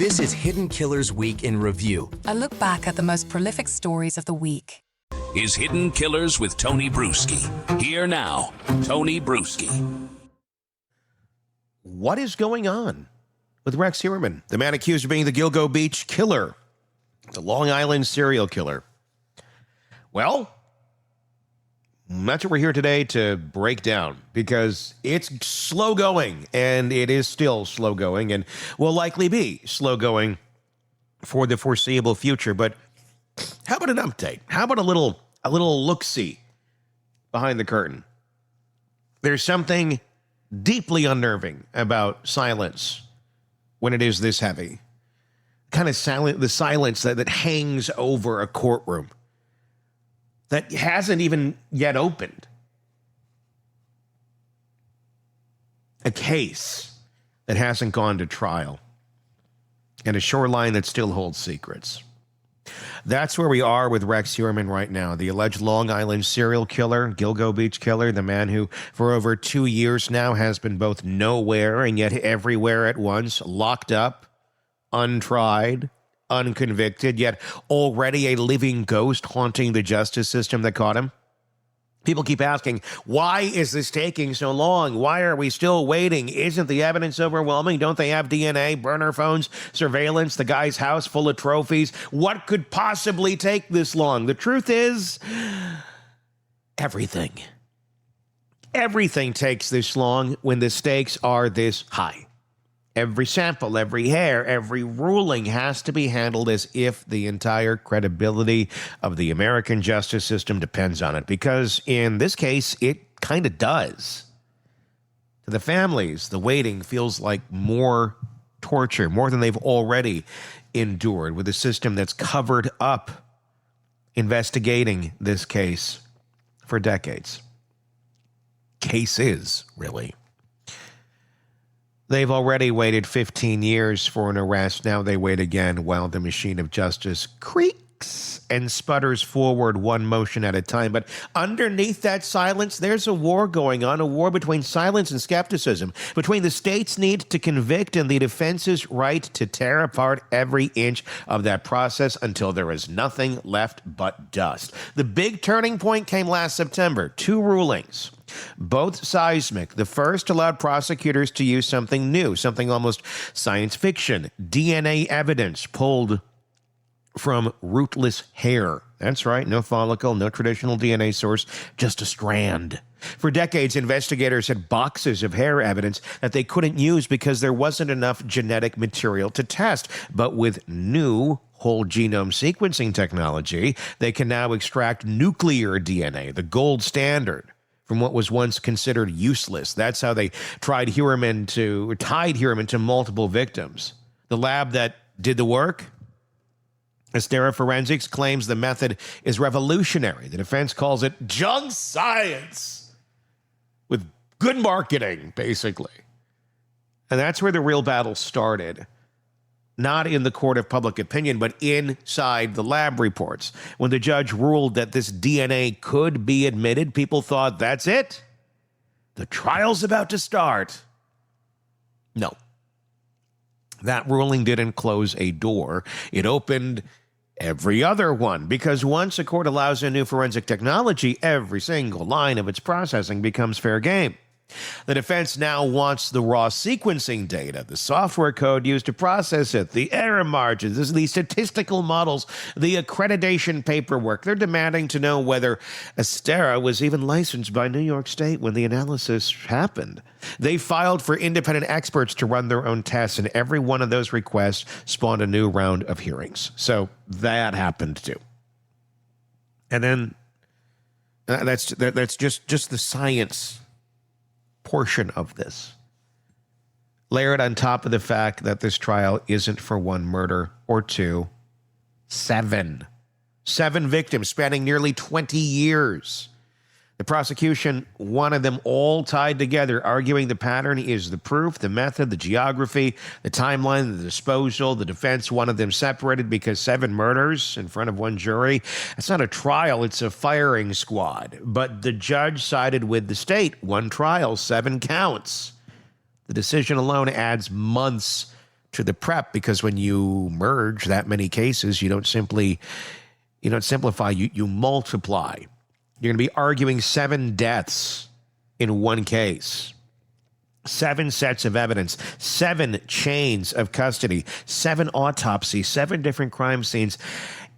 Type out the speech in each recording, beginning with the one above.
This is Hidden Killers Week in Review. A look back at the most prolific stories of the week. Is Hidden Killers with Tony Brueski. Here now, Tony Brueski. What is going on with Rex Heuermann, the man accused of being the Gilgo Beach killer, the Long Island serial killer? Well, that's what we're here today to break down, because it's slow going, and it is still slow going, and will likely be slow going for the foreseeable future. But how about an update? How about a little look-see behind the curtain? There's something deeply unnerving about silence when it is this heavy. Kind of the silence that hangs over a courtroom that hasn't even yet opened. A case that hasn't gone to trial. And a shoreline that still holds secrets. That's where we are with Rex Heuermann right now, the alleged Long Island serial killer, Gilgo Beach killer, the man who for over 2 years now has been both nowhere and yet everywhere at once, locked up, untried, unconvicted, yet already a living ghost haunting the justice system that caught him. People keep asking, why is this taking so long? Why are we still waiting? Isn't the evidence overwhelming? Don't they have DNA, burner phones, surveillance, the guy's house full of trophies? What could possibly take this long? The truth is, everything. Everything takes this long when the stakes are this high. Every sample, every hair, every ruling has to be handled as if the entire credibility of the American justice system depends on it. Because in this case, it kind of does. To the families, the waiting feels like more torture, more than they've already endured, with a system that's covered up investigating this case for decades. Cases, really. They've already waited 15 years for an arrest. Now they wait again while the machine of justice creaks and sputters forward one motion at a time. But underneath that silence, there's a war going on, a war between silence and skepticism, between the state's need to convict and the defense's right to tear apart every inch of that process until there is nothing left but dust. The big turning point came last September. 2 rulings. Both seismic. The first allowed prosecutors to use something new, something almost science fiction. DNA evidence pulled from rootless hair. That's right, no follicle, no traditional DNA source, just a strand. For decades, investigators had boxes of hair evidence that they couldn't use because there wasn't enough genetic material to test. But with new whole genome sequencing technology, they can now extract nuclear DNA, the gold standard, from what was once considered useless. That's how they tied Heuermann to multiple victims. The lab that did the work, Astera Forensics, claims the method is revolutionary. The defense calls it junk science with good marketing, basically. And that's where the real battle started. Not in the court of public opinion, but inside the lab reports. When the judge ruled that this DNA could be admitted, people thought, that's it. The trial's about to start. No. That ruling didn't close a door. It opened every other one, because once a court allows a new forensic technology, every single line of its processing becomes fair game. The defense now wants the raw sequencing data, the software code used to process it, the error margins, the statistical models, the accreditation paperwork. They're demanding to know whether Astera was even licensed by New York State when the analysis happened. They filed for independent experts to run their own tests, and every one of those requests spawned a new round of hearings. So that happened too. And then that's just the science portion of this, layered on top of the fact that this trial isn't for one murder or two, 7 victims spanning nearly 20 years. The prosecution wanted them all tied together, arguing the pattern is the proof, the method, the geography, the timeline, the disposal. The defense wanted them separated because 7 murders in front of one jury. It's not a trial, it's a firing squad. But the judge sided with the state. 1 trial, 7 counts. The decision alone adds months to the prep, because when you merge that many cases, you don't simplify, you multiply. You're going to be arguing 7 deaths in one case, 7 sets of evidence, 7 chains of custody, 7 autopsies, 7 different crime scenes.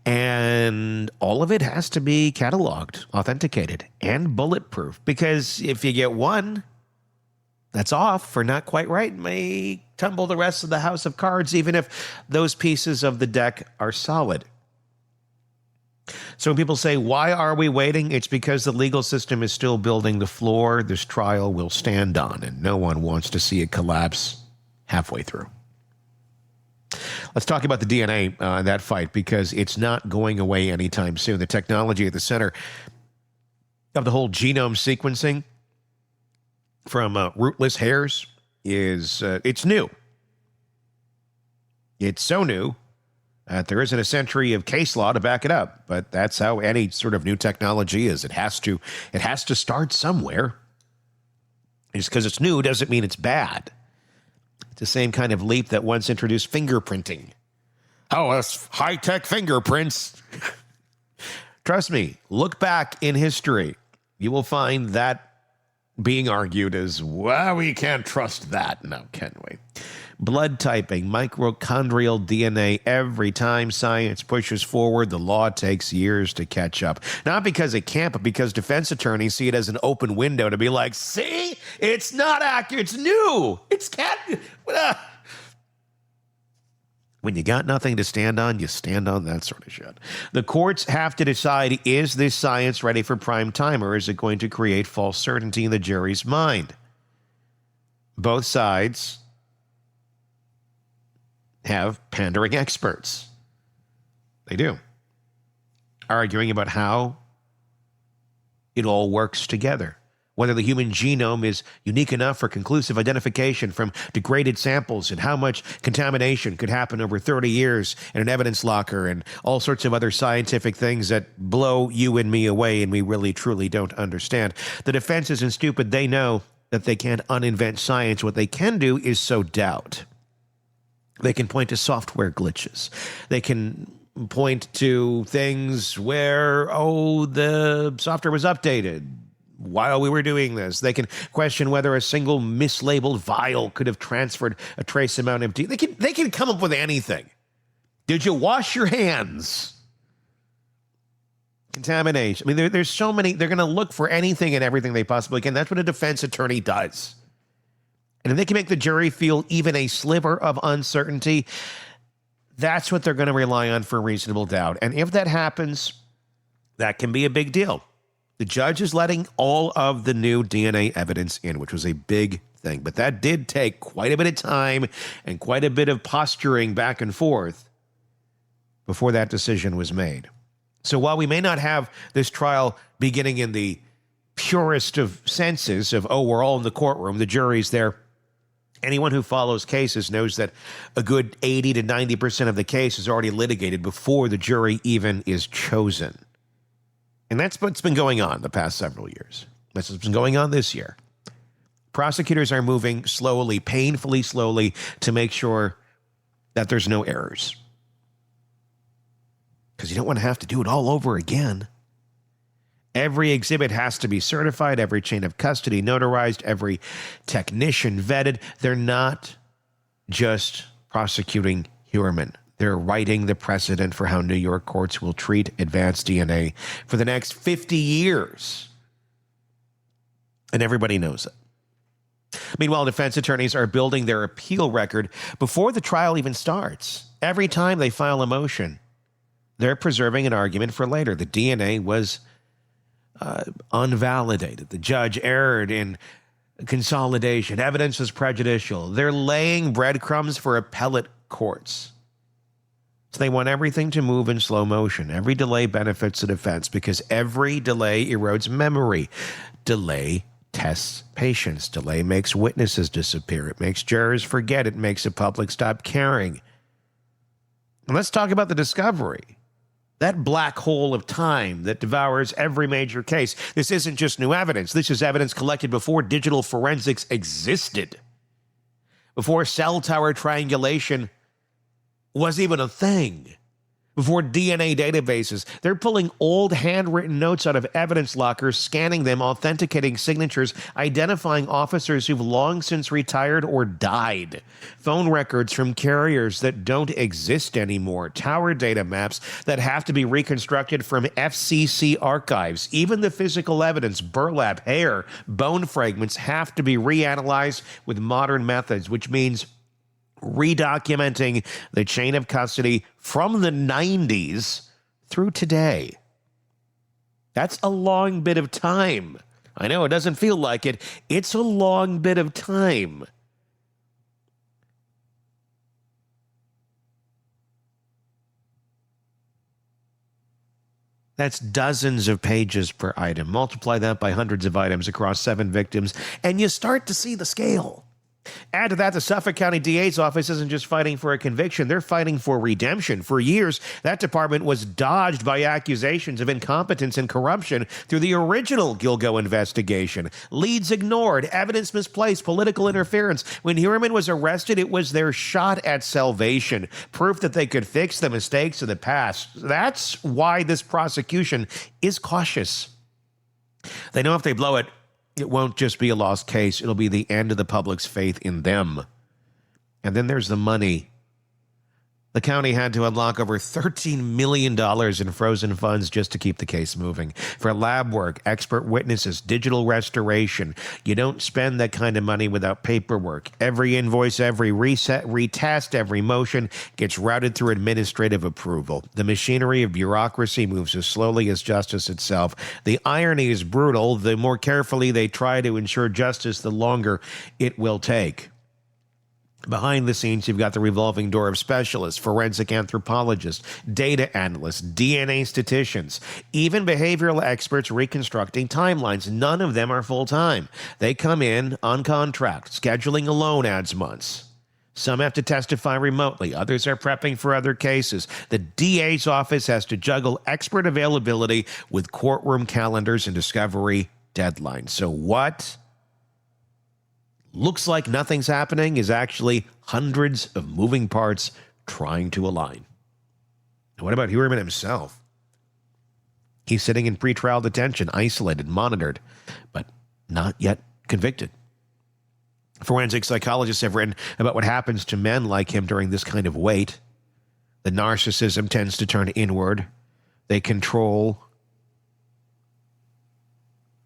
And all of it has to be cataloged, authenticated, and bulletproof. Because if you get one that's off or not quite right, it may tumble the rest of the house of cards, even if those pieces of the deck are solid. So when people say, why are we waiting? It's because the legal system is still building the floor this trial will stand on, and no one wants to see it collapse halfway through. Let's talk about the DNA in that fight, because it's not going away anytime soon. The technology at the center of the whole genome sequencing from rootless hairs is it's new. It's so new that there isn't a century of case law to back it up. But that's how any sort of new technology is. It has to start somewhere. Just because it's new doesn't mean it's bad. It's the same kind of leap that once introduced fingerprinting. Oh, that's high-tech fingerprints. Trust me, look back in history. You will find that being argued as, well, we can't trust that. No, can we? Blood typing, mitochondrial DNA. Every time science pushes forward, the law takes years to catch up. Not because it can't, but because defense attorneys see it as an open window to be like, see, it's not accurate, it's new. It's can't. When you got nothing to stand on, you stand on that sort of shit. The courts have to decide, is this science ready for prime time, or is it going to create false certainty in the jury's mind? Both sides have pandering experts. They do. Arguing about how it all works together. Whether the human genome is unique enough for conclusive identification from degraded samples, and how much contamination could happen over 30 years in an evidence locker, and all sorts of other scientific things that blow you and me away and we really truly don't understand. The defense isn't stupid. They know that they can't uninvent science. What they can do is sow doubt. They can point to software glitches. They can point to things where, the software was updated while we were doing this. They can question whether a single mislabeled vial could have transferred a trace amount of DNA. They can come up with anything. Did you wash your hands? Contamination. I mean, there's so many. They're going to look for anything and everything they possibly can. That's what a defense attorney does. And if they can make the jury feel even a sliver of uncertainty, that's what they're going to rely on for reasonable doubt. And if that happens, that can be a big deal. The judge is letting all of the new DNA evidence in, which was a big thing. But that did take quite a bit of time and quite a bit of posturing back and forth before that decision was made. So while we may not have this trial beginning in the purest of senses of, we're all in the courtroom, the jury's there, anyone who follows cases knows that a good 80 to 90% of the case is already litigated before the jury even is chosen. And that's what's been going on the past several years. That's what's been going on this year. Prosecutors are moving slowly, painfully slowly, to make sure that there's no errors. Because you don't want to have to do it all over again. Every exhibit has to be certified, every chain of custody notarized, every technician vetted. They're not just prosecuting Heuermann. They're writing the precedent for how New York courts will treat advanced DNA for the next 50 years. And everybody knows it. Meanwhile, defense attorneys are building their appeal record before the trial even starts. Every time they file a motion, they're preserving an argument for later. The DNA was unvalidated. The judge erred in consolidation. Evidence was prejudicial. They're laying breadcrumbs for appellate courts. So they want everything to move in slow motion. Every delay benefits the defense because every delay erodes memory. Delay tests patience. Delay makes witnesses disappear. It makes jurors forget. It makes the public stop caring. And let's talk about the discovery. That black hole of time that devours every major case. This isn't just new evidence. This is evidence collected before digital forensics existed. before cell tower triangulation was even a thing, before DNA databases. They're pulling old handwritten notes out of evidence lockers, scanning them, authenticating signatures, identifying officers who've long since retired or died. Phone records from carriers that don't exist anymore. Tower data maps that have to be reconstructed from FCC archives. Even the physical evidence, burlap, hair, bone fragments have to be reanalyzed with modern methods, which means redocumenting the chain of custody from the 90s through today. That's a long bit of time. I know it doesn't feel like it. It's a long bit of time. That's dozens of pages per item. Multiply that by hundreds of items across 7 victims, and you start to see the scale. Add to that, the Suffolk County DA's office isn't just fighting for a conviction, they're fighting for redemption. For years, that department was dodged by accusations of incompetence and corruption through the original Gilgo investigation. Leads ignored, evidence misplaced, political interference. When Heuermann was arrested, it was their shot at salvation, proof that they could fix the mistakes of the past. That's why this prosecution is cautious. They know if they blow it, it won't just be a lost case. It'll be the end of the public's faith in them. And then there's the money. The county had to unlock over $13 million in frozen funds just to keep the case moving. For lab work, expert witnesses, digital restoration. You don't spend that kind of money without paperwork. Every invoice, every reset, retest, every motion gets routed through administrative approval. The machinery of bureaucracy moves as slowly as justice itself. The irony is brutal. The more carefully they try to ensure justice, the longer it will take. Behind the scenes, you've got the revolving door of specialists, forensic anthropologists, data analysts, DNA statisticians, even behavioral experts reconstructing timelines. None of them are full-time. They come in on contract. Scheduling alone adds months. Some have to testify remotely. Others are prepping for other cases. The DA's office has to juggle expert availability with courtroom calendars and discovery deadlines. So what looks like nothing's happening is actually hundreds of moving parts trying to align. And what about Heuermann himself? He's sitting in pretrial detention, isolated, monitored, but not yet convicted. Forensic psychologists have written about what happens to men like him during this kind of wait. The narcissism tends to turn inward. They control,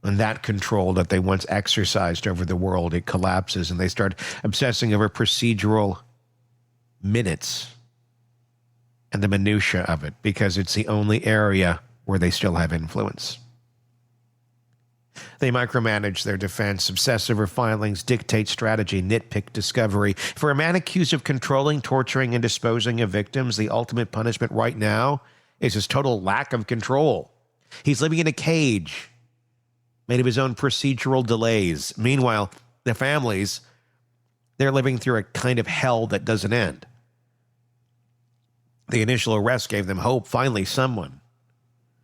and that control that they once exercised over the world, it collapses, and they start obsessing over procedural minutes and the minutia of it because it's the only area where they still have influence. They micromanage their defense, obsess over filings, dictate strategy, nitpick discovery. For a man accused of controlling, torturing, and disposing of victims, the ultimate punishment right now is his total lack of control. He's living in a cage made of his own procedural delays. Meanwhile, the families, they're living through a kind of hell that doesn't end. The initial arrest gave them hope. Finally, someone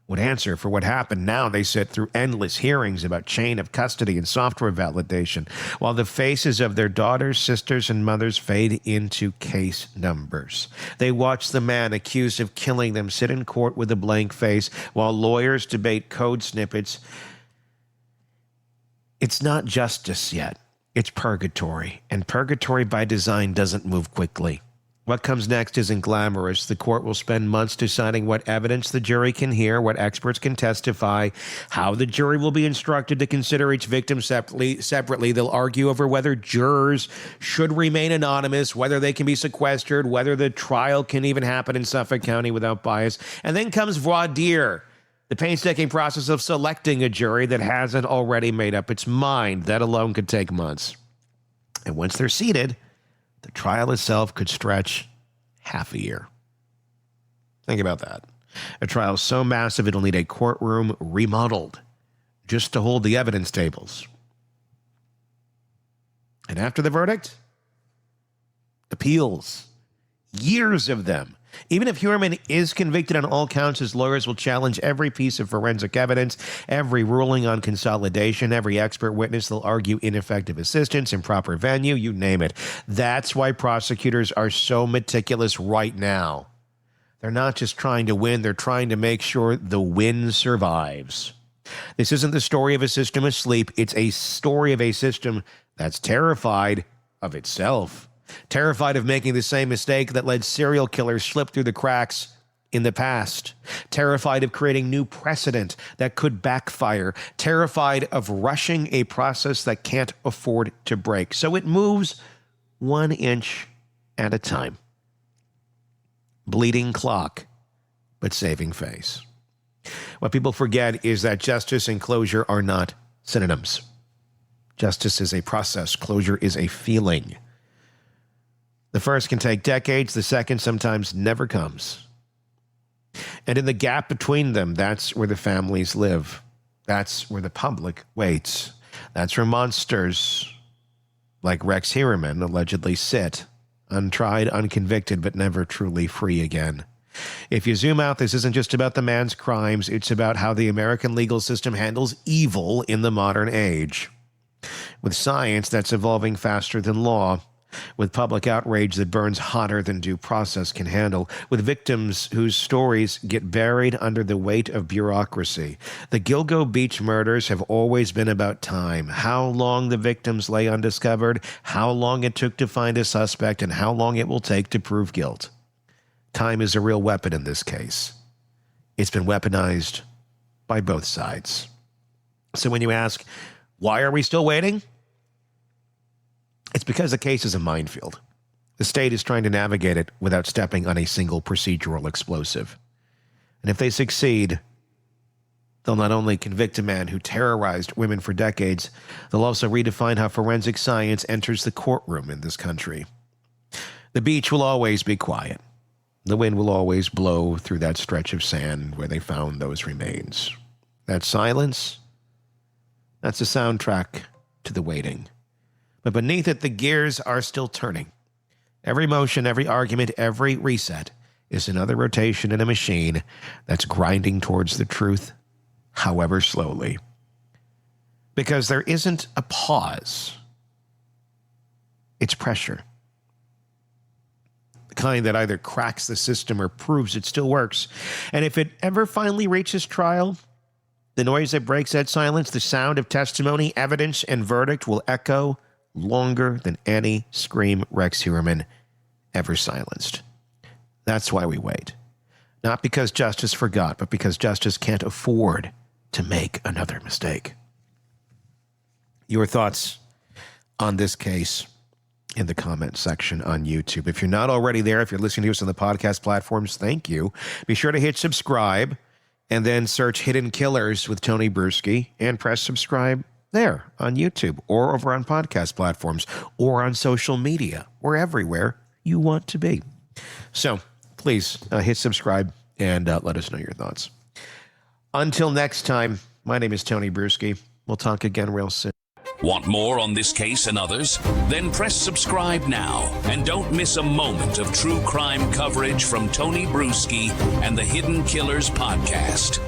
would answer for what happened. Now they sit through endless hearings about chain of custody and software validation, while the faces of their daughters, sisters, and mothers fade into case numbers. They watch the man accused of killing them sit in court with a blank face, while lawyers debate code snippets. It's not justice yet. It's purgatory. And purgatory by design doesn't move quickly. What comes next isn't glamorous. The court will spend months deciding what evidence the jury can hear, what experts can testify, how the jury will be instructed to consider each victim separately. They'll argue over whether jurors should remain anonymous, whether they can be sequestered, whether the trial can even happen in Suffolk County without bias. And then comes voir dire, the painstaking process of selecting a jury that hasn't already made up its mind. That alone could take months. And once they're seated, the trial itself could stretch half a year. Think about that. A trial so massive it'll need a courtroom remodeled just to hold the evidence tables. And after the verdict, appeals. Years of them. Even if Heuermann is convicted on all counts, his lawyers will challenge every piece of forensic evidence, every ruling on consolidation, every expert witness. They'll argue ineffective assistance, improper venue, you name it. That's why prosecutors are so meticulous right now. They're not just trying to win, they're trying to make sure the win survives. This isn't the story of a system asleep. It's a story of a system that's terrified of itself. Terrified of making the same mistake that led serial killers slip through the cracks in the past. Terrified of creating new precedent that could backfire. Terrified of rushing a process that can't afford to break. So it moves 1 inch at a time. Bleeding clock, but saving face. What people forget is that justice and closure are not synonyms. Justice is a process. Closure is a feeling. The first can take decades. The second sometimes never comes. And in the gap between them, that's where the families live. That's where the public waits. That's where monsters like Rex Heuermann allegedly sit, untried, unconvicted, but never truly free again. If you zoom out, this isn't just about the man's crimes. It's about how the American legal system handles evil in the modern age. With science that's evolving faster than law, with public outrage that burns hotter than due process can handle, with victims whose stories get buried under the weight of bureaucracy. The Gilgo Beach murders have always been about time. How long the victims lay undiscovered, how long it took to find a suspect, and how long it will take to prove guilt. Time is a real weapon in this case. It's been weaponized by both sides. So when you ask, why are we still waiting? It's because the case is a minefield. The state is trying to navigate it without stepping on a single procedural explosive. And if they succeed, they'll not only convict a man who terrorized women for decades, they'll also redefine how forensic science enters the courtroom in this country. The beach will always be quiet. The wind will always blow through that stretch of sand where they found those remains. That silence, that's a soundtrack to the waiting. But beneath it, the gears are still turning. Every motion, every argument, every reset is another rotation in a machine that's grinding towards the truth, however slowly. Because there isn't a pause. It's pressure. The kind that either cracks the system or proves it still works. And if it ever finally reaches trial, the noise that breaks that silence, the sound of testimony, evidence, and verdict will echo longer than any scream Rex Heuermann ever silenced. That's why we wait. Not because justice forgot, but because justice can't afford to make another mistake. Your thoughts on this case in the comment section on YouTube. If you're not already there, if you're listening to us on the podcast platforms, thank you. Be sure to hit subscribe and then search Hidden Killers with Tony Brueski and press subscribe there on YouTube or over on podcast platforms or on social media. We're everywhere you want to be. So please hit subscribe and let us know your thoughts. Until next time, my name is Tony Brueski. We'll talk again real soon. Want more on this case and others? Then press subscribe now and don't miss a moment of true crime coverage from Tony Brueski and the Hidden Killers podcast.